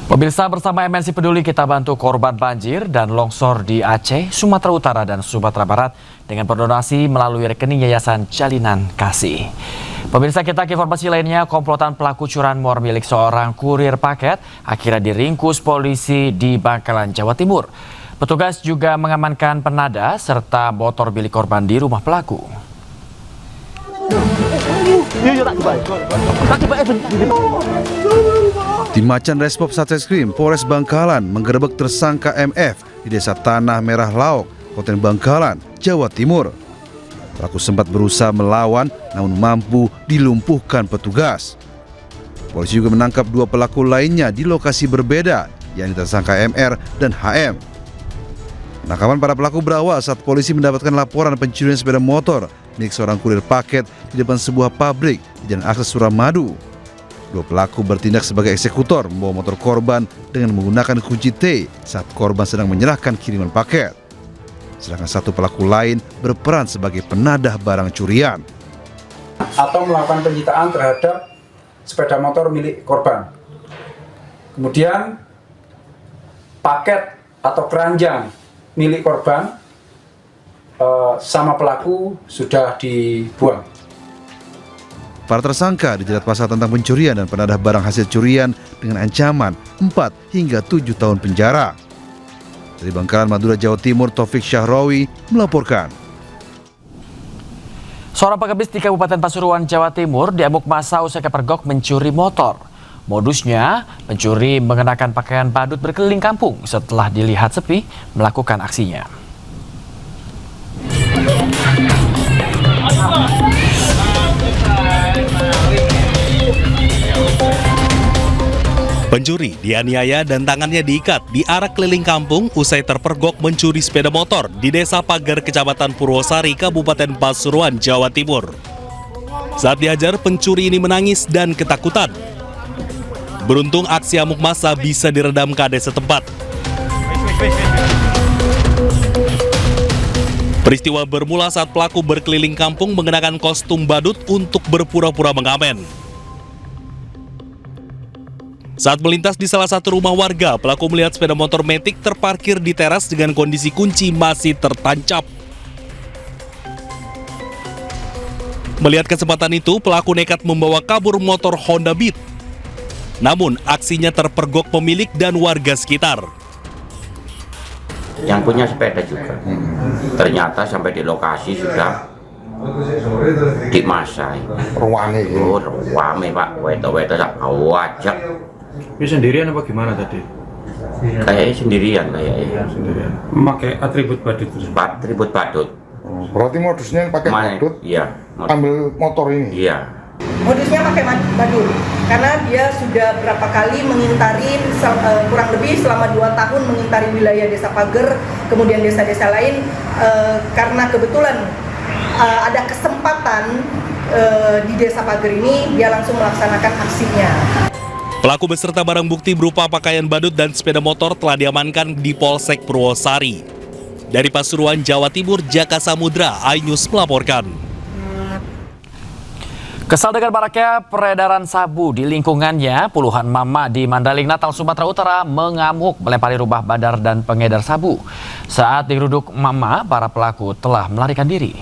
Pemirsa, bersama MNC Peduli kita bantu korban banjir dan longsor di Aceh, Sumatera Utara dan Sumatera Barat dengan berdonasi melalui rekening Yayasan Jalinan Kasih. Pemirsa, kita ke informasi lainnya. Komplotan pelaku curanmor milik seorang kurir paket akhirnya diringkus polisi di Bangkalan, Jawa Timur. Petugas juga mengamankan penada serta motor milik korban di rumah pelaku. Tim Macan Resmob Satreskrim Polres Bangkalan menggerebek tersangka MF di Desa Tanah Merah Laok, Kabupaten Bangkalan, Jawa Timur. Pelaku sempat berusaha melawan namun mampu dilumpuhkan petugas. Polisi juga menangkap dua pelaku lainnya di lokasi berbeda, yakni tersangka MR dan HM. Penangkapan para pelaku berawal saat polisi mendapatkan laporan pencurian sepeda motor milik seorang kurir paket di depan sebuah pabrik di Jalan Akses Suramadu. Dua pelaku bertindak sebagai eksekutor membawa motor korban dengan menggunakan kunci T saat korban sedang menyerahkan kiriman paket. Sedangkan satu pelaku lain berperan sebagai penadah barang curian. Atau melakukan penyitaan terhadap sepeda motor milik korban. Kemudian paket atau keranjang milik korban sama pelaku sudah dibuang. Para tersangka dijerat pasal tentang pencurian dan penadah barang hasil curian dengan ancaman 4 hingga 7 tahun penjara. Dari Bangkalan, Madura, Jawa Timur, Taufik Syahrawi melaporkan. Seorang pengemis di Kabupaten Pasuruan, Jawa Timur diamuk massa usai kepergok mencuri motor. Modusnya, pencuri mengenakan pakaian badut berkeliling kampung setelah dilihat sepi melakukan aksinya. Pencuri dianiaya dan tangannya diikat di arak keliling kampung usai terpergok mencuri sepeda motor di Desa Pagar, Kecamatan Purwosari, Kabupaten Pasuruan, Jawa Timur. Saat dihajar, pencuri ini menangis dan ketakutan. Beruntung aksi amuk massa bisa diredam Kades setempat. Peristiwa bermula saat pelaku berkeliling kampung mengenakan kostum badut untuk berpura-pura mengamen. Saat melintas di salah satu rumah warga, pelaku melihat sepeda motor Matic terparkir di teras dengan kondisi kunci masih tertancap. Melihat kesempatan itu, pelaku nekat membawa kabur motor Honda Beat. Namun, aksinya terpergok pemilik dan warga sekitar. Yang punya sepeda juga. Ternyata sampai di lokasi sudah dimasai. Ruame ya? Oh, ruame Pak, weto-weto sak wajak. Ini sendirian apa gimana tadi? Kayaknya sendirian kayaknya. Sendirian. Memakai atribut badut itu. Atribut badut. Berarti modusnya pakai badut? Iya. Ambil motor ini? Iya. Modusnya pakai badut, karena dia sudah berapa kali mengintari, kurang lebih selama 2 tahun mengintari wilayah Desa Pagar, kemudian desa-desa lain, karena kebetulan ada kesempatan di Desa Pagar ini, dia langsung melaksanakan aksinya. Pelaku beserta barang bukti berupa pakaian badut dan sepeda motor telah diamankan di Polsek Purwosari. Dari Pasuruan, Jawa Timur, Jaka Samudra, iNews melaporkan. Kesal dengan maraknya peredaran sabu di lingkungannya, puluhan mama di Mandaling Natal, Sumatera Utara mengamuk melempari rumah bandar dan pengedar sabu. Saat digeruduk mama, para pelaku telah melarikan diri.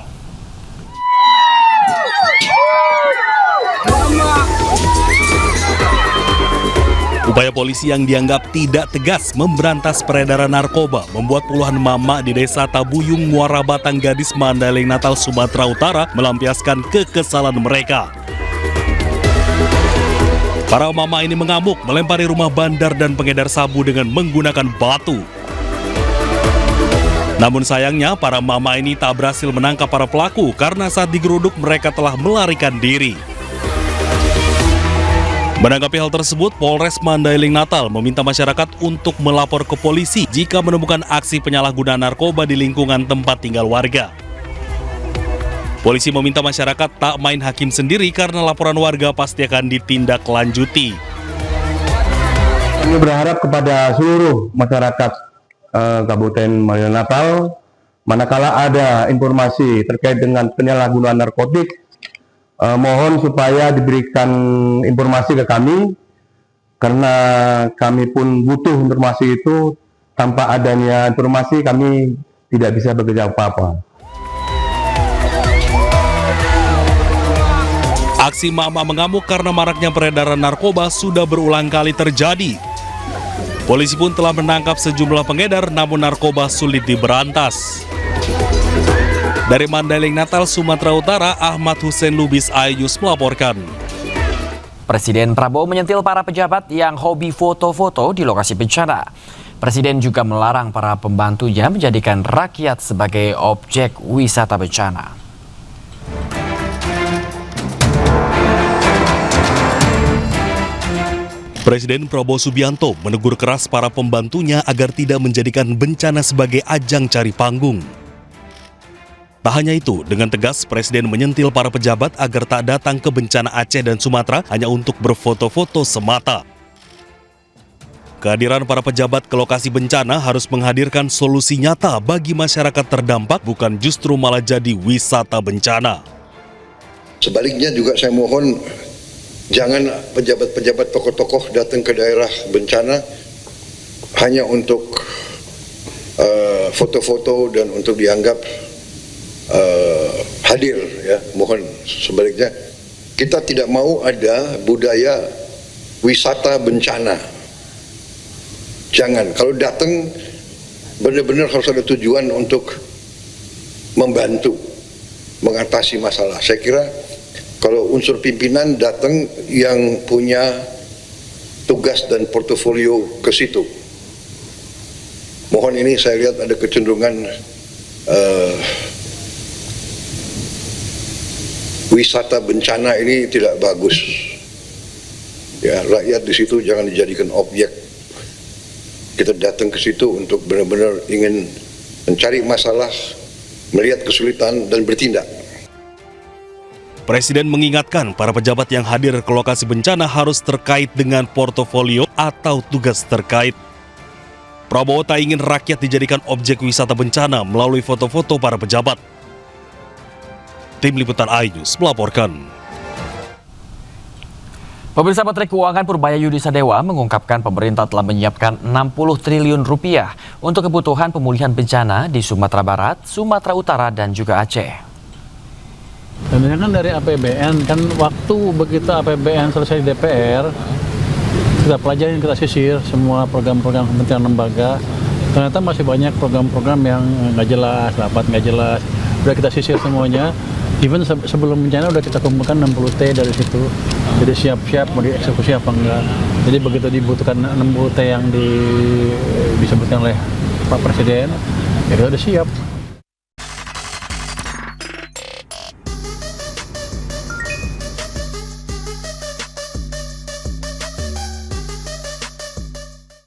Upaya polisi yang dianggap tidak tegas memberantas peredaran narkoba membuat puluhan mama di Desa Tabuyung, Muara Batang Gadis, Mandaling Natal, Sumatera Utara melampiaskan kekesalan mereka. Para mama ini mengamuk melempari rumah bandar dan pengedar sabu dengan menggunakan batu. Namun sayangnya para mama ini tak berhasil menangkap para pelaku karena saat digeruduk mereka telah melarikan diri. Menanggapi hal tersebut, Polres Mandaling Natal meminta masyarakat untuk melapor ke polisi jika menemukan aksi penyalahgunaan narkoba di lingkungan tempat tinggal warga. Polisi meminta masyarakat tak main hakim sendiri karena laporan warga pasti akan ditindaklanjuti. Kami berharap kepada seluruh masyarakat Kabupaten Mandaling Natal, manakala ada informasi terkait dengan penyalahgunaan narkotik, mohon supaya diberikan informasi ke kami karena kami pun butuh informasi itu. Tanpa adanya informasi kami tidak bisa bekerja apa-apa. Aksi mama mengamuk karena maraknya peredaran narkoba sudah berulang kali terjadi. Polisi pun telah menangkap sejumlah pengedar, namun narkoba sulit diberantas. Dari Mandailing Natal, Sumatera Utara, Ahmad Hussein Lubis Ayus melaporkan. Presiden Prabowo menyentil para pejabat yang hobi foto-foto di lokasi bencana. Presiden juga melarang para pembantunya menjadikan rakyat sebagai objek wisata bencana. Presiden Prabowo Subianto menegur keras para pembantunya agar tidak menjadikan bencana sebagai ajang cari panggung. Tak hanya itu, dengan tegas Presiden menyentil para pejabat agar tak datang ke bencana Aceh dan Sumatera hanya untuk berfoto-foto semata. Kehadiran para pejabat ke lokasi bencana harus menghadirkan solusi nyata bagi masyarakat terdampak, bukan justru malah jadi wisata bencana. Sebaliknya juga saya mohon jangan pejabat-pejabat tokoh-tokoh datang ke daerah bencana hanya untuk foto-foto dan untuk dianggap hadir. Ya, mohon sebaliknya kita tidak mau ada budaya wisata bencana. Jangan, kalau datang benar-benar harus ada tujuan untuk membantu mengatasi masalah. Saya kira kalau unsur pimpinan datang yang punya tugas dan portofolio ke situ. Mohon ini saya lihat ada kecenderungan wisata bencana ini tidak bagus. Ya, rakyat di situ jangan dijadikan objek. Kita datang ke situ untuk benar-benar ingin mencari masalah, melihat kesulitan, dan bertindak. Presiden mengingatkan para pejabat yang hadir ke lokasi bencana harus terkait dengan portofolio atau tugas terkait. Prabowo tak ingin rakyat dijadikan objek wisata bencana melalui foto-foto para pejabat. Tim Liputan iNews melaporkan. Pemirsa, Menteri Keuangan Purbaya Yudi Sadewa mengungkapkan pemerintah telah menyiapkan 60 triliun rupiah untuk kebutuhan pemulihan bencana di Sumatera Barat, Sumatera Utara, dan juga Aceh. Dan ini kan dari APBN, kan waktu begitu APBN selesai di DPR, kita pelajarin, kita sisir semua program-program kementerian lembaga. Ternyata masih banyak program-program yang nggak jelas, rapat nggak jelas. Udah kita sisir semuanya. Even sebelum bencana udah kita kumpulkan 60 T dari situ. Jadi siap-siap mau dieksekusi apa enggak. Jadi begitu dibutuhkan 60 T yang disebutkan oleh Pak Presiden, ya kita udah siap.